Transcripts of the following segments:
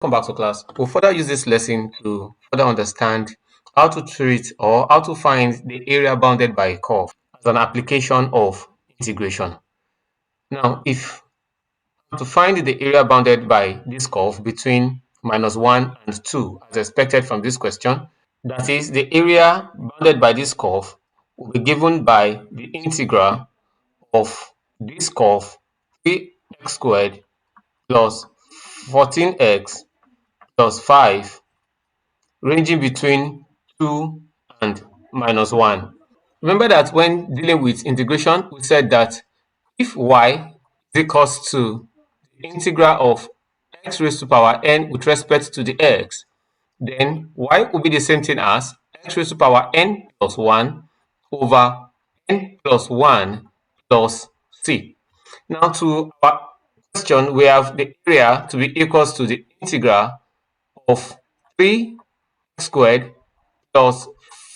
Welcome back to class. We'll further use this lesson to further understand how to treat or how to find the area bounded by a curve as an application of integration. Now, if to find the area bounded by this curve between -1 and 2, as expected from this question, that is, the area bounded by this curve will be given by the integral of this curve 3x squared plus 14x plus 5 ranging between 2 and -1. Remember that when dealing with integration, we said that if y is equals to the integral of x raised to power n with respect to the x, then y will be the same thing as x raised to power n plus 1 over n plus 1 plus c. Now to our question, we have the area to be equals to the integral of 3 squared plus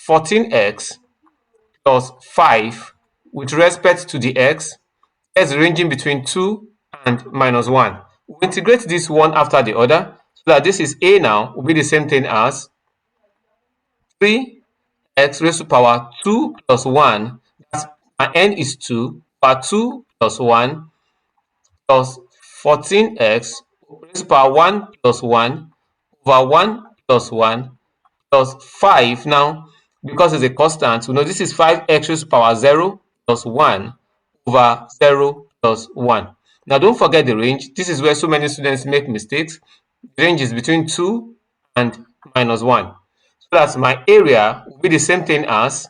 14x plus 5 with respect to the x ranging between 2 and -1. We'll integrate this one after the other so that this is a now will be the same thing as 3x raised to power 2 plus 1, that's my n is 2, power 2 plus 1 plus 14x raised to power 1 plus 1 over 1 plus 1 plus 5. Now, because it's a constant, we know this is 5x raised to power 0 plus 1 over 0 plus 1. Now, don't forget the range. This is where so many students make mistakes. The range is between 2 and -1. So that's my area will be the same thing as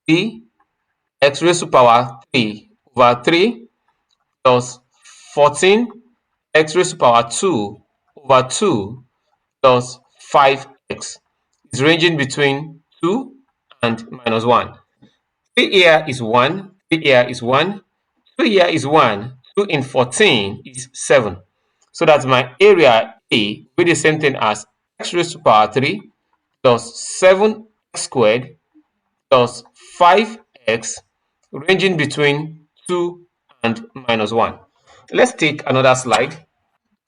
3x raised to power 3 over 3 plus 14x raised to power 2 over 2 plus 5x is ranging between 2 and -1. 3 here is 1, 3 here is 1, 2 here is 1, 2 in 14 is 7. So that's my area A will be the same thing as x raised to power 3 plus 7x squared plus 5x ranging between 2 and -1. Let's take another slide.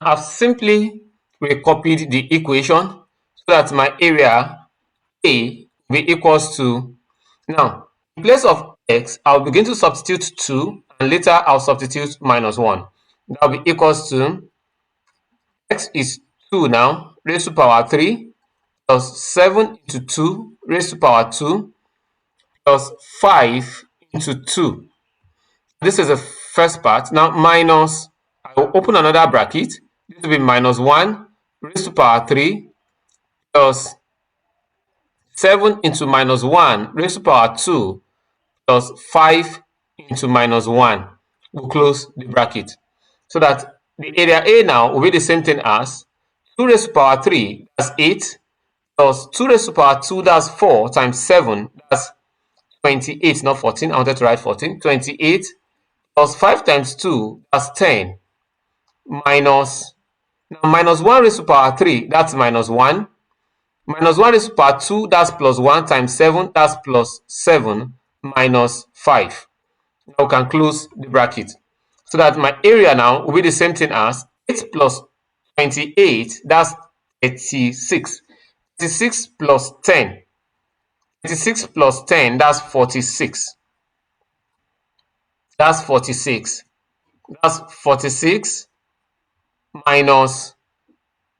I've simply recopied the equation so that my area A will be equals to, now in place of x, I'll begin to substitute 2 and later I'll substitute -1. That will be equals to x is 2 now raised to power 3 plus 7 into 2 raised to power 2 plus 5 into 2. This is the first part. Now minus, I will open another bracket. This will be -1 raised to power 3 plus 7 into -1 raised to power 2 plus 5 into -1. We'll close the bracket. So that the area A now will be the same thing as 2 raised to power 3, that's 8, plus 2 raised to power 2, that's 4, times 7, that's 28, not 14. I wanted to write 14. 28 plus 5 times 2, that's 10, minus, now -1 raised to power 3, that's -1. -1 raised to power 2, that's plus 1 times 7, that's plus 7 minus 5. Now we can close the bracket. So that my area now will be the same thing as 8 plus 28, that's 36. 36 plus 10. 36 plus 10, that's 46. That's 46. That's 46 minus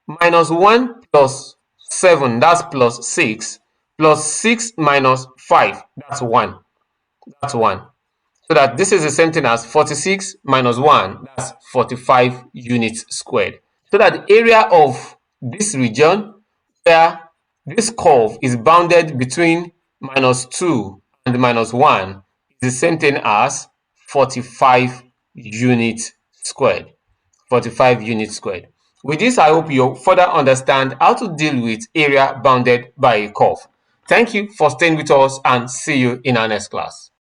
1 plus 7, that's plus 6, plus 6 minus 5, that's 1. That's 1. So that this is the same thing as 46 minus 1, that's 45 units squared. So that the area of this region where this curve is bounded between -2 and -1 is the same thing as 45 units squared. 45 units squared. With this, I hope you further understand how to deal with area bounded by a curve. Thank you for staying with us and see you in our next class.